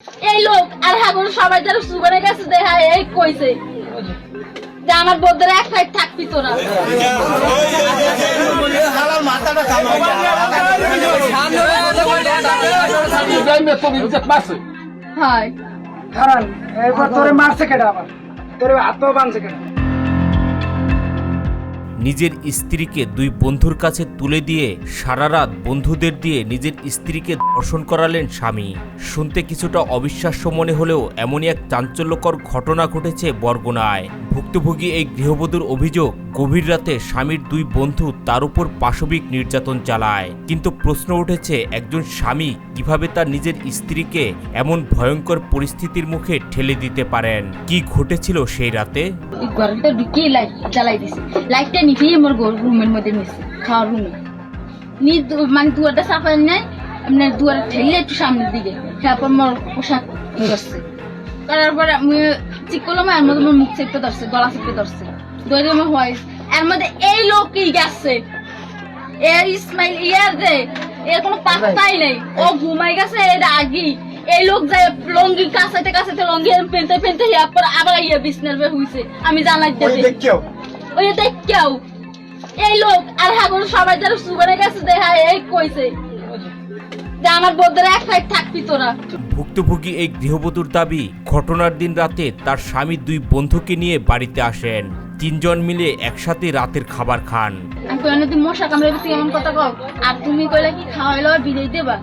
এই লোক আর হাগুন সবাই যারা সুগারের কাছে দেখা এই কইছে যে আমার বউদের এক সাইড থাকবি তোরা। হয় কারণ এরপর তোরে মারছে কেডা, আবার তোরে হাতও বাঁধছে কেডা? নিজের স্ত্রীকে দুই বন্ধুর কাছে তুলে দিয়ে সারা রাত বন্ধুদের দিয়ে নিজের স্ত্রীকে ধর্ষণ করালেন স্বামী। শুনতে কিছুটা অবিশ্বাস্য মনে হলেও এমনই এক চাঞ্চল্যকর ঘটনা ঘটেছে বরগুনায়। ভুক্তভোগী এই গৃহবধূর অভিযোগ, গভীর রাতে স্বামীর দুই বন্ধু তার উপর পাশবিক নির্যাতন চালায়। কিন্তু প্রশ্ন উঠেছে, একজন স্বামী কিভাবে তার নিজের স্ত্রীকে এমন ভয়ঙ্কর পরিস্থিতির মুখে ঠেলে দিতে পারেন? কি ঘটেছিল সেই রাতে? ঘরটা ঢুকি লাইট জ্বালাই দিছে, লাইটটা নিভিয়ে আমার রুমের মধ্যে নিচ্ছে, খাওয়ার রুমে মানে দুয়ারটা সাফাই নাই, এমনি দুয়ার ঠেলে একটু সামনের দিকে, তারপর আমার পোশাক ধরছে, করার পরে আমি চিক করলাম, এর মধ্যে আমার মুখ চেপে ধরছে, গলা চেপে ধরছে, দৌড়ে আমার হয়। এর মধ্যে এই লোকই গেছে, এর ইসমাইল ইয়ার যে এর কোনো পাত্তাই নেই, ও ঘুমাই গেছে এর আগেই। এই লোক যায় লঙ্গি কাছাতে কাছাতে লঙ্গি পেনতে পেনতে আবার ইয়ে বিছনার বের হইছে, আমি জানাই দেবে ওই দেখেও এই লোক আর হাগুন সবাই যারা সুগারের কাছে দেখা এই কইছে যে আমার বউদের এক সাইড থাকবি তোরা। ভুক্তভোগী এই গৃহবধূর দাবি, ঘটনার দিন রাতে তার স্বামী দুই বন্ধুকে নিয়ে বাড়িতে আসেন, তিনজন মিলে একসাথে রাতের খাবার খান। আমি কইলাম তুই মশা কামড়াবি, তুই এমন কথা কও, আর তুমি কইলা কি খাওয়াইলো বিদায় দেবা,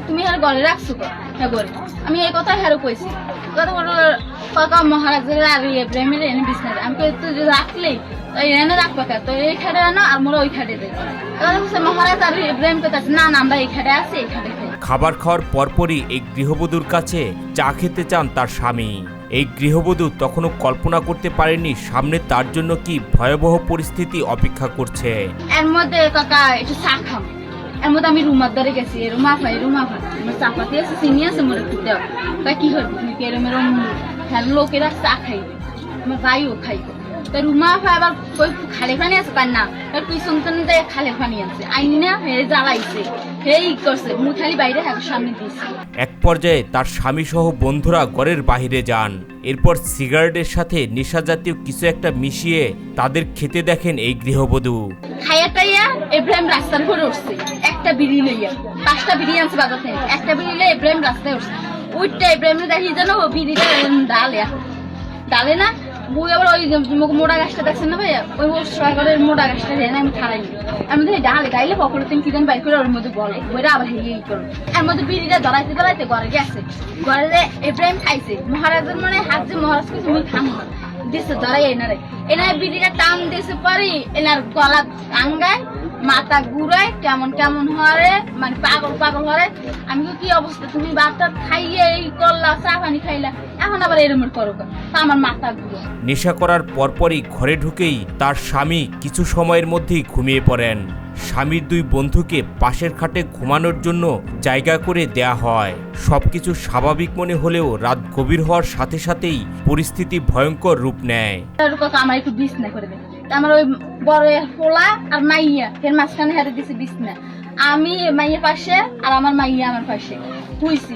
তুমি আর ঘরে রাখছো হ্যাঁ ঘরে। আমি এই কথা হ্যারো কইছি, কথা কথা মহারাজের আর প্রেমের এনে বিছনা, আমি কই তুই রাখলেই এনে রাখবা কে, তো এই খাটে আনো আর মোরা ওই খাটে দেয়। মহারাজ আর প্রেম করতেছে, না না আমরা এই খাটে আছি, এই খাটে খাই। খাবার খাওয়ার পরপরই এই গৃহবধূর কাছে চা খেতে চান তার স্বামী। এই গৃহবধূ তখনও কল্পনা করতে পারেনি সামনে তার জন্য কি ভয়াবহ পরিস্থিতি অপেক্ষা করছে। এর মধ্যে কাকা একটু চা খাম, এর মধ্যে আমি রুমার ধরে গেছি, রুমা ভাই আমার চাপাতি আছে, চিনি আছে, মোরে একটু দেও। কি হইব তুমি এরম এরম লোকেরা চা খাইবে, আমার ভাইও খাইবে। তাই রুমা ভাই আবার কই খালি পানি আছে পান না, তার পিছন দিয়ে খালি পানি আছে, আইনি না হে জ্বালাইছে, হেই করছে, মুখালি বাইরে সামনে দিয়েছে। এক পর্যায়ে তার স্বামী সহ বন্ধুরা ঘরের বাহিরে যান। এরপর সিগারেটের সাথে নেশা জাতীয় কিছু একটা মিশিয়ে তাদের খেতে দেখেন এই গৃহবধূ। খাইয়া টাইয়া ইব্রাহিম রাস্তার উপরে উঠছে, একটা বিড়ি লইয়া, 5টা বিড়ি আনছে বাজার থেকে, একটা বিড়ি লইয়া ইব্রাহিম রাস্তায় উঠছে। ওইটা ইব্রাহিম দেখি যেন ও বিড়িটা ডালে না, বই আবার ওই মোটা গাছটা দেখছেন না ভাইয়া, ওই সাগরের মোটা গাছটা দেয় না, আমি খাড়াই আমি দেখি ডালে পকড়ে তুমি কি যেন বাইর করে ওর মধ্যে বলে, বইটা আবার হেয়ে করো। এর মধ্যে বিড়িটা ধরাইতে ধরাইতে ঘরে গেছে, ঘরে ইব্রাহিম খাইছে, মহারাজের মানে হাত যে মহারাজ কিছু তুমি খামো দিচ্ছে ধরাই এনার বিড়িটা টান দিয়েছে পরে এনার গলা আঙ্গায়, মাথা ঘুরায়, কেমন কেমন হরে, মানে পাগল পাগল হরে। আমি কি অবস্থা, তুমি ভাতটা খাইয়ে এই করলা, চা পানি খাইলা, এখন আবার এরম করো, তা আমার মাথা ঘুরো। নেশা করার পরপরই ঘরে ঢুকেই তার স্বামী কিছু সময়ের মধ্যেই ঘুমিয়ে পড়েন। স্বামীর দুই বন্ধুকে পাশের খাটে ঘুমানোর জন্য জায়গা করে দেয়া হয়। সবকিছু স্বাভাবিক মনে হলেও রাত গভীর হওয়ার সাথে সাথেই পরিস্থিতি ভয়ঙ্কর রূপ নেয়। আমার একটু বিছনা করে দেয়, আমার ওই বড় ফোলা আর মাইয়া এর মাঝখানে হাতে দিছে বিছনা, আমি মাইয়ের পাশে আর আমার মাইয়া আমার পাশে শুইছি।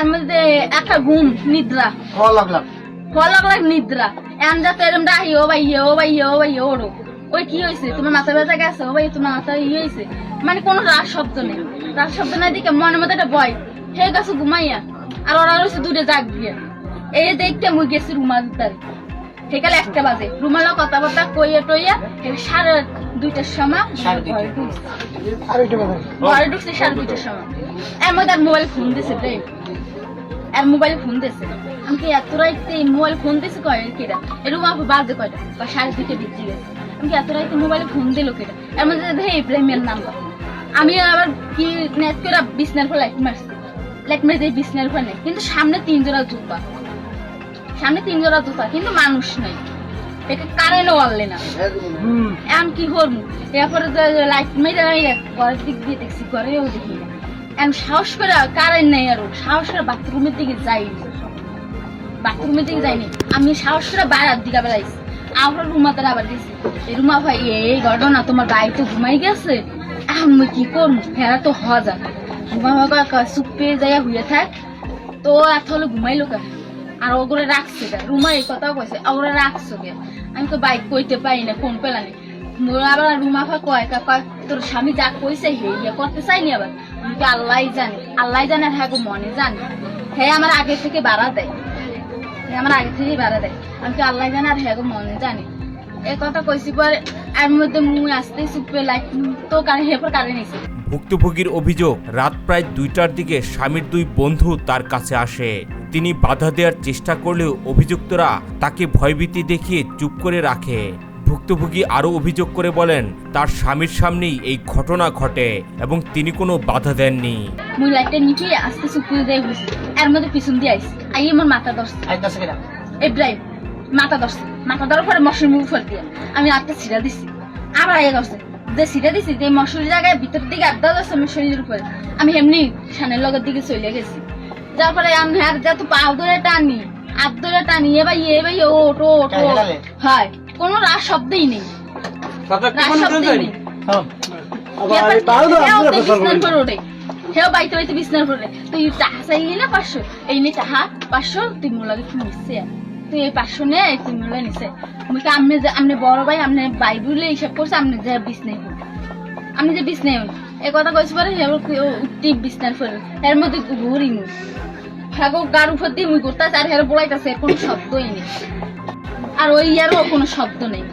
এর মধ্যে একটা ঘুম নিদ্রা লাগলাম নিদ্রা, এন যাতে এরম ডাহি ও ভাইয়া ও ভাইয়া ও ভাইয়া ওরো, ওই কি হয়েছে তোমার মাথা ব্যথা গেছে, ও ভাই তোমার মাথা ইয়ে হয়েছে, মানে কোনো রাত শব্দ নেই, রাত শব্দ নাই দিকে মনের মধ্যে একটা ভয় হয়ে গেছে ঘুমাইয়া। আর ওরা রয়েছে দূরে জাগ দিয়ে, এই দেখতে মুই গেছি রুমাল তারে, সেকালে 1টা বাজে, রুমালা কথাবার্তা কইয়া টইয়া 2টার সময় ঘরে ঢুকছে, 2:30টার সময়। এর মধ্যে আর মোবাইল ফোন দিছে রে, আর মোবাইল ফোন দিছে, আমি কি এত রাইতে মোবাইল ফোন দিছে কয় কেটা, এরকম বাজে কয়টা বা 2:30 বেজে গেছে, আমি কি এত রাইতে মোবাইলে ফোন দিল কেটা। এর মধ্যে দেখে ইব্রাহিমের নাম্বার, আমি আবার কি নেট করে বিছনার ফলে লাইট মারছি বিছনার ফলে, কিন্তু সামনে 3 জোড়া জুতা, কিন্তু মানুষ নাই, এটা কারেন্টও আনলে না, এখন কি করবো। এরপরে লাইট মেরে ঘরের দিক দিয়ে দেখছি, ঘরেও দেখি না, এখন সাহস করে কারেন্ট নেই, আরো সাহস করে বাথরুমের দিকে যাইনি, আমি সাহস করে বাইরের দিকে বেড়াইছি, আমরা রুমাতে আবার দিছি, রুমা ভাই এই ঘটনা তোমার গায়ে তো ঘুমাই গেছে, আমি কি করবো, হেরা তো হওয়া যাবে। রুমা ভাই চুপ পেয়ে যাইয়া হইয়া থাক, তো এত হলে ঘুমাইলো কে আর ওগুলো রাখছে কে রুমা এই কথাও কইছে ওগুলো রাখছো কে আমি তো বাইক কইতে পারি না ফোন পেলানি আবার রুমাফা কয় তোর স্বামী যা কইছে হে ইয়ে করতে চাইনি আবার আমি তো আল্লাহ জানে আর হ্যাঁ গো মনে জানে হ্যাঁ আমার আগে থেকে বাড়া দেয় আমার আগে থেকেই বাড়া দেয় আমি তো আল্লাহ জানে আর হ্যাঁ গো মনে জানে এই কথা কইছি পরে এর মধ্যে মুই আসতে চুপে লাইট তো হেপর কারে নিছে। ভুক্তভোগীর অভিযোগ রাত প্রায় 2টার দিকে স্বামীর 2 বন্ধু তার কাছে আসে। তিনি বাধা দেওয়ার চেষ্টা করলেও অভিযুক্তরা তাকে ভয়ভীতি দেখিয়ে চুপ করে রাখে। ভুক্তভোগী আরও অভিযোগ করে বলেন তার স্বামীর সামনেই এই ঘটনা ঘটে এবং তিনি কোনো বাধা দেননি। মুই লাইটটা নিচে আসতে চুপ করে দেয় বুঝি এর মধ্যে পিছন দিয়ে আইসি আই আমার মাথা ধরছে ইব্রাহিম মাথা ধরার পরে মশুর মুখ ফেল দিয়ে আমি আটটা ছিড়া দিছি আবার আগে ধরছে যে ছিড়া দিছি যে মশুরের জায়গায় ভিতরের দিকে আড্ডা ধরছে আমার শরীরের উপরে আমি এমনি সানের লগের দিকে চলে গেছি যার পরে আমি আর যা তো পাও ধরে টানি হাত ধরে টানি এ ভাই ওটো হয় কোনো রাস শব্দই নেই হেও বাইতে বাইতে বিছনার পরে তুই টাহা চাইলি না 500 এই নে টাহা 500 তুই মোলাকে কি নিচ্ছে তুই এই 500 নে তুই মোলা নিছে মুকে আমনে বড় ভাই আমনে বাইবুলে হিসাব করছে আমনে যে বিছনাই হল আমি যে বিছনাই হল এই কথা কইছ পরে হেও উঠতি বিছনার পরে এর মধ্যে ঘুরি মু হাগো গার উপর দিয়ে মুই করতে আর হের বলাইতাছে কোনো শব্দই নেই আর ওই ইয়ারও কোনো শব্দ নেই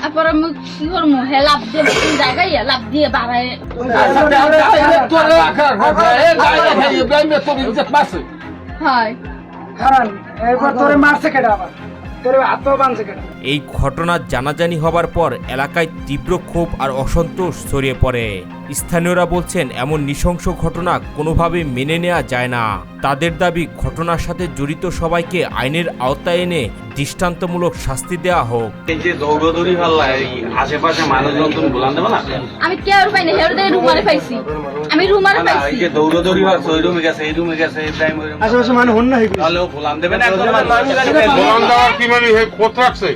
তারপর আমি কি করবো হে লাভ দিয়ে জায়গায় লাভ দিয়ে বাড়ায় হয় হারান এরপর তোরে মারছে কেডা আবার তোরে হাতও বানছে কেডা। এই ঘটনা জানাজানি হবার পর এলাকায় তীব্র ক্ষোভ আর অসন্তোষ ছড়িয়ে পড়ে। স্থানীয়রা বলছেন এমন নৃশংস ঘটনা কোনোভাবে মেনে নেওয়া যায় না। তাদের দাবি ঘটনার সাথে জড়িত সবাইকে আইনের আওতায় এনে দৃষ্টান্তমূলক শাস্তি দেওয়া হোক। এই যে দৌড়দৌড়ি হাল্লায় আশেপাশে মানুষজন তুমি বলান দেবে না আমি কেউ পাই না হের দিয়ে রুমারে পাইছি আমি রুমারে না, পাইছি এই যে দৌড়দৌড়ি হচ্ছে ওই রুমে গেছে এই রুমে গেছে ইব্রাহিম ওই রুমে আশেপাশে মানে হন না হইবি তাহলে ও বলান দেবে না একজন বলান দেওয়ার কি মানে কোত রাখছে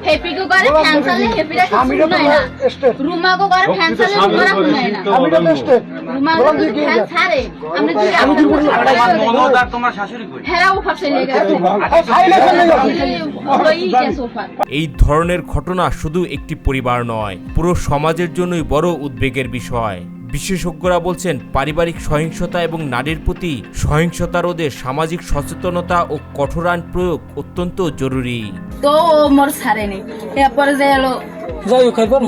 হেপি কো করে ক্যান্সেলে হেপিরা আমি কিছু নাই না স্টেট রুমা কো করে ক্যান্সেলে রুমারা নাই না আমি তো স্টেট রুমা কো ক্যান্সারে আমরা মনোদার তোমার শাশুড়ি কই হেরাও ফাঁসে লেগে গেছে ওই কেস ওফার এই ধরনের ঘটনা শুধু একটি পরিবার নয়, পুরো সমাজের জন্যই বড় উদ্বেগের বিষয়। বিশেষজ্ঞরা বলছেন পারিবারিক সহিংসতা এবং নারীর প্রতি সহিংসতা রোধে সামাজিক সচেতনতা ও কঠোর আইন প্রয়োগ অত্যন্ত জরুরি। তো মোর ছাড়ে নেই এরপরে যে এলো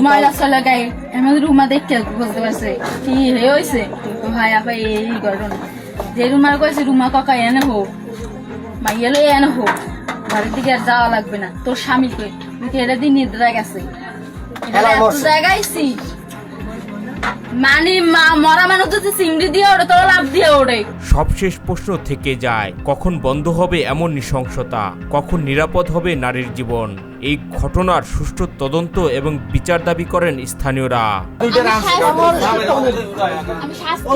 ময়লা চলে গায়ে এমন রুমা দেখতে বুঝতে পারছে কি হয়েছে ভাই আপা এই ঘটনা যে রুমার কয়েছে রুমা কাকা এনে হোক মাইয়ালো এনে হোক ঘরের দিকে আর যাওয়া লাগবে না তোর স্বামী কই এটা দিয়ে নিদ্রা গেছে জায়গায়ছি মানে মরা মানুষ যদি চিংড়ি দিয়ে ওড়ে তোরা লাভ দিয়ে ওড়ে। সবশেষ প্রশ্ন থেকে যায়, কখন বন্ধ হবে এমন নৃশংসতা, কখন নিরাপদ হবে নারীর জীবন? এই ঘটনার সুষ্ঠু তদন্ত এবং বিচার দাবি করেন স্থানীয়রা। আমি শাস্তি